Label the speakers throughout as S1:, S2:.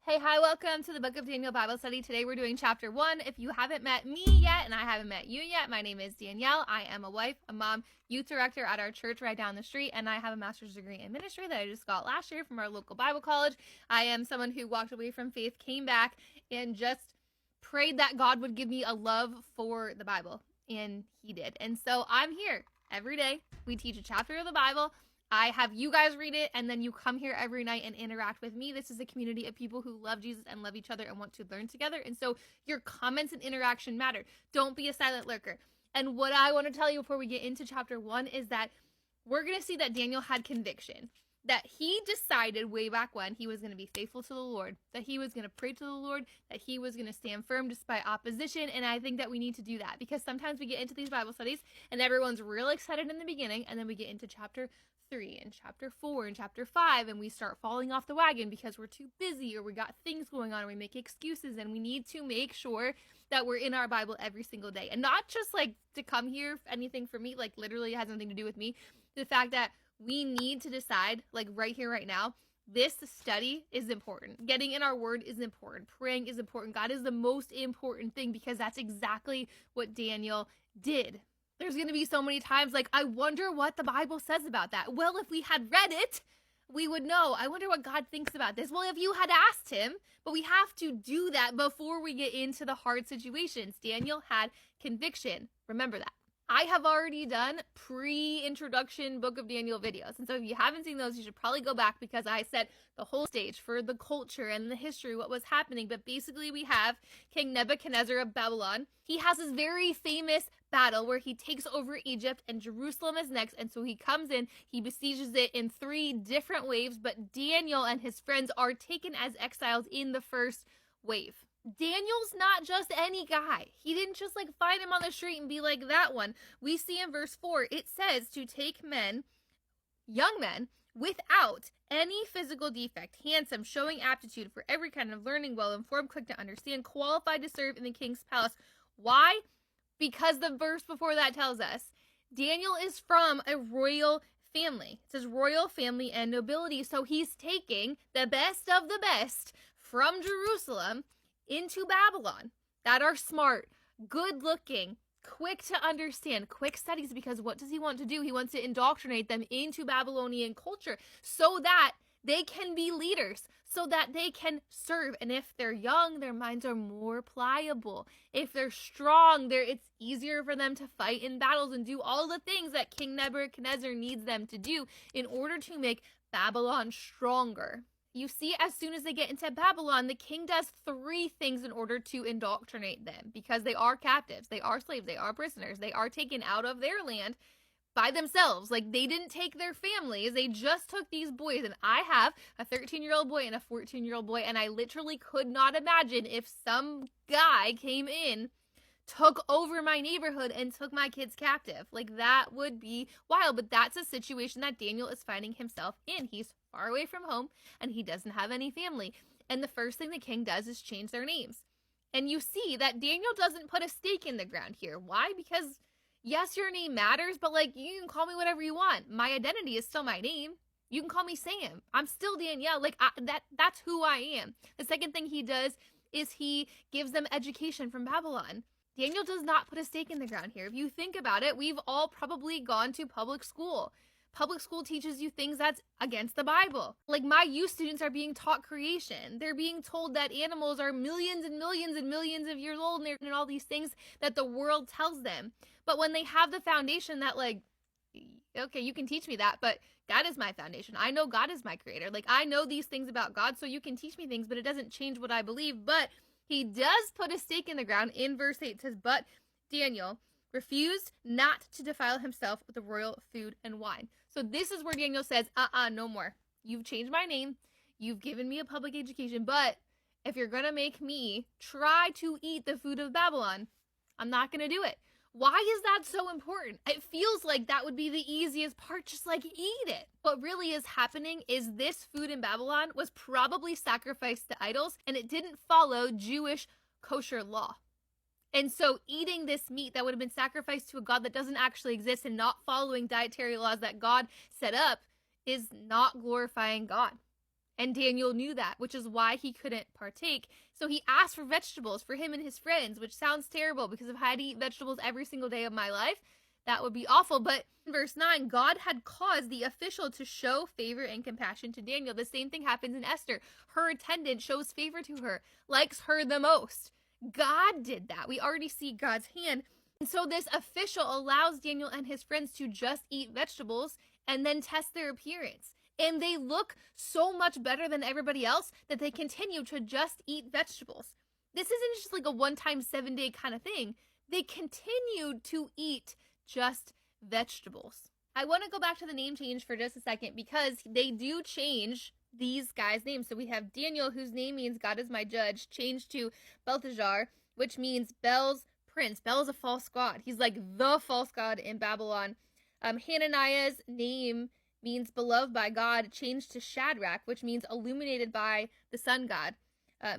S1: Hey, hi, welcome to the Book of Daniel Bible Study. Today we're doing chapter 1. If you haven't met me yet, and I haven't met you yet, my name is Danielle. I am a wife, a mom, youth director at our church right down the street, and I have a master's degree in ministry that I just got last year from our local Bible college. I am someone who walked away from faith, came back, and just prayed that God would give me a love for the Bible, and he did. And so I'm here every day. We teach a chapter of the Bible. I have you guys read it, and then you come here every night and interact with me. This is a community of people who love Jesus and love each other and want to learn together. And so your comments and interaction matter. Don't be a silent lurker. And what I want to tell you before we get into chapter 1 is that we're going to see that Daniel had conviction, that he decided way back when he was going to be faithful to the Lord, that he was going to pray to the Lord, that he was going to stand firm despite opposition. And I think that we need to do that because sometimes we get into these Bible studies and everyone's real excited in the beginning, and then we get into chapter 3 and chapter 4 and chapter 5 and we start falling off the wagon because we're too busy or we got things going on and we make excuses. And we need to make sure that we're in our Bible every single day, and not just like to come here, anything for me, like literally has nothing to do with me. The fact that we need to decide, like right here, right now, this study is important. Getting in our word is important. Praying is important. God is the most important thing because that's exactly what Daniel did. There's going to be so many times like, I wonder what the Bible says about that. Well, if we had read it, we would know. I wonder what God thinks about this. Well, if you had asked him, but we have to do that before we get into the hard situations. Daniel had conviction. Remember that. I have already done pre-introduction Book of Daniel videos. And so if you haven't seen those, you should probably go back because I set the whole stage for the culture and the history, what was happening. But basically we have King Nebuchadnezzar of Babylon. He has this very famous battle where he takes over Egypt and Jerusalem is next. And so he comes in, he besieges it in 3 different waves. But Daniel and his friends are taken as exiles in the first wave. Daniel's not just any guy. He didn't just like find him on the street and be like that one. We see in verse 4, it says to take men, young men, without any physical defect, handsome, showing aptitude for every kind of learning, well informed, quick to understand, qualified to serve in the king's palace. Why? Because the verse before that tells us Daniel is from a royal family. It says royal family and nobility. So he's taking the best of the best from Jerusalem into Babylon that are smart, good looking, quick to understand, quick studies, because what does he want to do? He wants to indoctrinate them into Babylonian culture so that they can be leaders, so that they can serve. And if they're young, their minds are more pliable. If they're strong, it's easier for them to fight in battles and do all the things that King Nebuchadnezzar needs them to do in order to make Babylon stronger. You see, as soon as they get into Babylon, the king does 3 things in order to indoctrinate them because they are captives, they are slaves, they are prisoners, they are taken out of their land by themselves. Like, they didn't take their families, they just took these boys. And I have a 13-year-old boy and a 14-year-old boy, and I literally could not imagine if some guy came in, took over my neighborhood and took my kids captive. Like, that would be wild. But that's a situation that Daniel is finding himself in. He's far away from home and he doesn't have any family. And the first thing the king does is change their names. And you see that Daniel doesn't put a stake in the ground here. Why? Because yes, your name matters, but like, you can call me whatever you want. My identity is still my name. You can call me Sam. I'm still Danielle. Like, that's who I am. The second thing he does is he gives them education from Babylon. Daniel does not put a stake in the ground here. If you think about it, we've all probably gone to public school. Public school teaches you things that's against the Bible. Like, my youth students are being taught creation. They're being told that animals are millions and millions and millions of years old and all these things that the world tells them. But when they have the foundation that, like, okay, you can teach me that, but God is my foundation. I know God is my creator. Like, I know these things about God, so you can teach me things, but it doesn't change what I believe. But he does put a stake in the ground. In verse 8 it says, but Daniel refused not to defile himself with the royal food and wine. So this is where Daniel says, no more. You've changed my name. You've given me a public education. But if you're going to make me try to eat the food of Babylon, I'm not going to do it. Why is that so important? It feels like that would be the easiest part, just like eat it. What really is happening is this food in Babylon was probably sacrificed to idols, and it didn't follow Jewish kosher law. And so eating this meat that would have been sacrificed to a god that doesn't actually exist and not following dietary laws that God set up is not glorifying God. And Daniel knew that, which is why he couldn't partake. So he asked for vegetables for him and his friends, which sounds terrible because if I had to eat vegetables every single day of my life, that would be awful. But in verse 9, God had caused the official to show favor and compassion to Daniel. The same thing happens in Esther. Her attendant shows favor to her, likes her the most. God did that. We already see God's hand. And so this official allows Daniel and his friends to just eat vegetables and then test their appearance. And they look so much better than everybody else that they continue to just eat vegetables. This isn't just like a one-time 7-day kind of thing. They continued to eat just vegetables. I want to go back to the name change for just a second because they do change these guys' names. So we have Daniel, whose name means God is my judge, changed to Belteshazzar, which means Bel's prince. Bel is a false god. He's like the false god in Babylon. Hananiah's name means beloved by God, changed to Shadrach, which means illuminated by the sun god.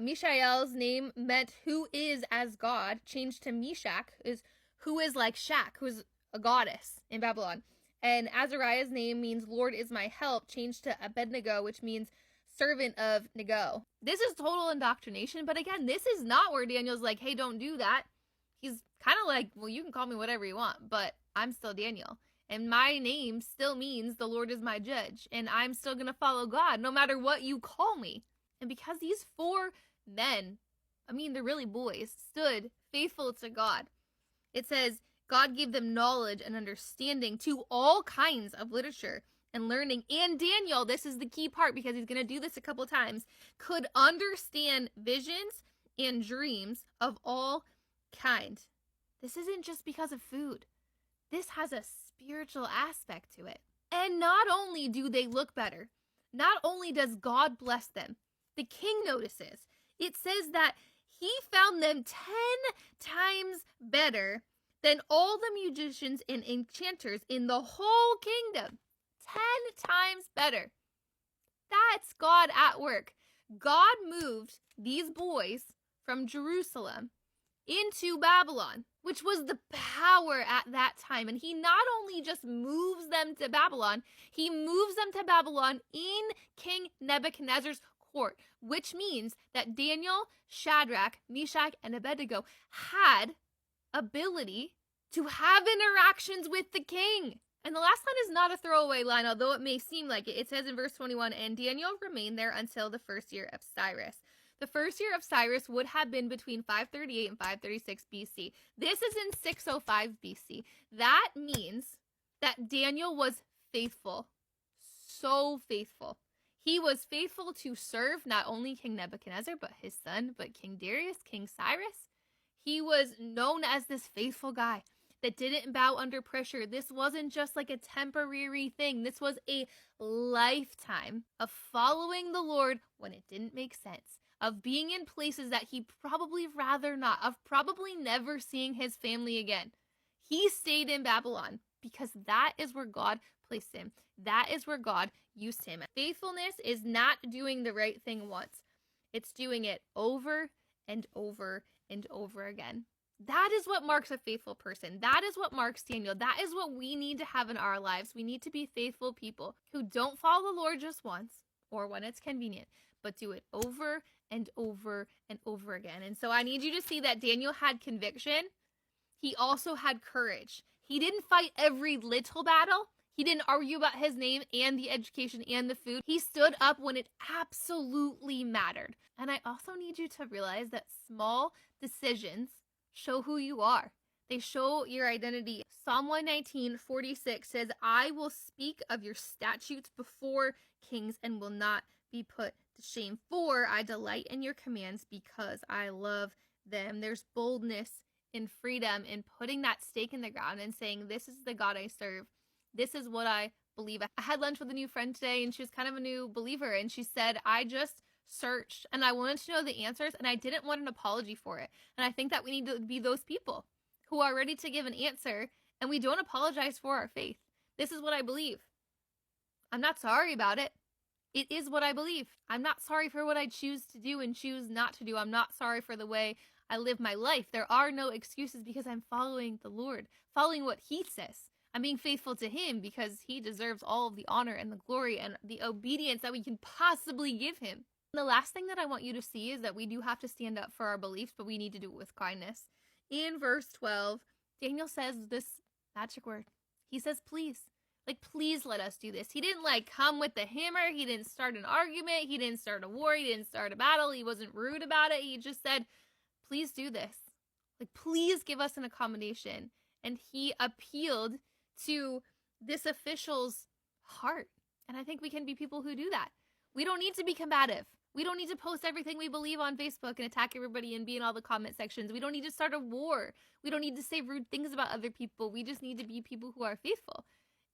S1: Mishael's name meant who is as God, changed to Meshach, is who is like Shak, who's a goddess in Babylon. And Azariah's name means Lord is my help, changed to Abednego, which means servant of Nego. This is total indoctrination, but again, this is not where Daniel's like, hey, don't do that. He's kind of like, well, you can call me whatever you want, but I'm still Daniel. And my name still means the Lord is my judge. And I'm still going to follow God no matter what you call me. And because these 4 men, I mean, they're really boys, stood faithful to God. It says, God gave them knowledge and understanding to all kinds of literature and learning. And Daniel, this is the key part because he's going to do this a couple times, could understand visions and dreams of all kind. This isn't just because of food. This has a spiritual aspect to it. And not only do they look better, not only does God bless them, the king notices. It says that he found them 10 times better than all the magicians and enchanters in the whole kingdom. 10 times better. That's God at work. God moved these boys from Jerusalem into Babylon, which was the power at that time. And he not only just moves them to Babylon, he moves them to Babylon in King Nebuchadnezzar's court, which means that Daniel, Shadrach, Meshach, and Abednego had ability to have interactions with the king. And the last line is not a throwaway line, although it may seem like it. It says in verse 21, and Daniel remained there until the first year of Cyrus. The first year of Cyrus would have been between 538 and 536 BC. This is in 605 BC. That means that Daniel was faithful. So faithful. He was faithful to serve not only King Nebuchadnezzar, but his son, but King Darius, King Cyrus. He was known as this faithful guy that didn't bow under pressure. This wasn't just like a temporary thing. This was a lifetime of following the Lord when it didn't make sense, of being in places that he'd probably rather not, of probably never seeing his family again. He stayed in Babylon because that is where God placed him. That is where God used him. Faithfulness is not doing the right thing once. It's doing it over and over and over again. That is what marks a faithful person. That is what marks Daniel. That is what we need to have in our lives. We need to be faithful people who don't follow the Lord just once or when it's convenient, but do it over and over and over again. And so I need you to see that Daniel had conviction. He also had courage. He didn't fight every little battle. He didn't argue about his name and the education and the food. He stood up when it absolutely mattered. And I also need you to realize that small decisions show who you are. They show your identity. Psalm 119:46 says, I will speak of your statutes before kings and will not be put to shame. For I delight in your commands because I love them. There's boldness in freedom in putting that stake in the ground and saying, this is the God I serve. This is what I believe. I had lunch with a new friend today and she was kind of a new believer. And she said, I just searched and I wanted to know the answers and I didn't want an apology for it. And I think that we need to be those people who are ready to give an answer and we don't apologize for our faith. This is what I believe. I'm not sorry about it. It is what I believe. I'm not sorry for what I choose to do and choose not to do. I'm not sorry for the way I live my life. There are no excuses because I'm following the Lord, following what he says. I'm being faithful to him because he deserves all of the honor and the glory and the obedience that we can possibly give him. And the last thing that I want you to see is that we do have to stand up for our beliefs, but we need to do it with kindness. In verse 12, Daniel says this magic word. He says, please. Like, please let us do this. He didn't, like, come with the hammer. He didn't start an argument. He didn't start a war. He didn't start a battle. He wasn't rude about it. He just said, please do this. Like, please give us an accommodation. And he appealed to this official's heart. And I think we can be people who do that. We don't need to be combative. We don't need to post everything we believe on Facebook and attack everybody and be in all the comment sections. We don't need to start a war. We don't need to say rude things about other people. We just need to be people who are faithful.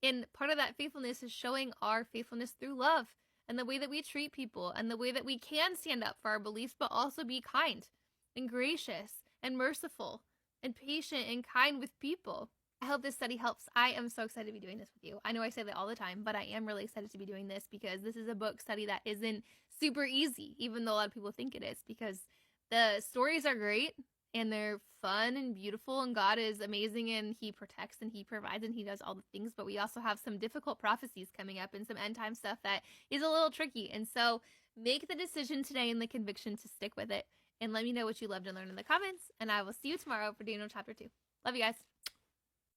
S1: And part of that faithfulness is showing our faithfulness through love and the way that we treat people and the way that we can stand up for our beliefs, but also be kind and gracious and merciful and patient and kind with people. I hope this study helps. I am so excited to be doing this with you. I know I say that all the time, but I am really excited to be doing this because this is a book study that isn't super easy, even though a lot of people think it is, because the stories are great and they're fun and beautiful and God is amazing and he protects and he provides and he does all the things, but we also have some difficult prophecies coming up and some end time stuff that is a little tricky. And so make the decision today and the conviction to stick with it and let me know what you loved and learned in the comments, and I will see you tomorrow for Daniel chapter 2. Love you guys.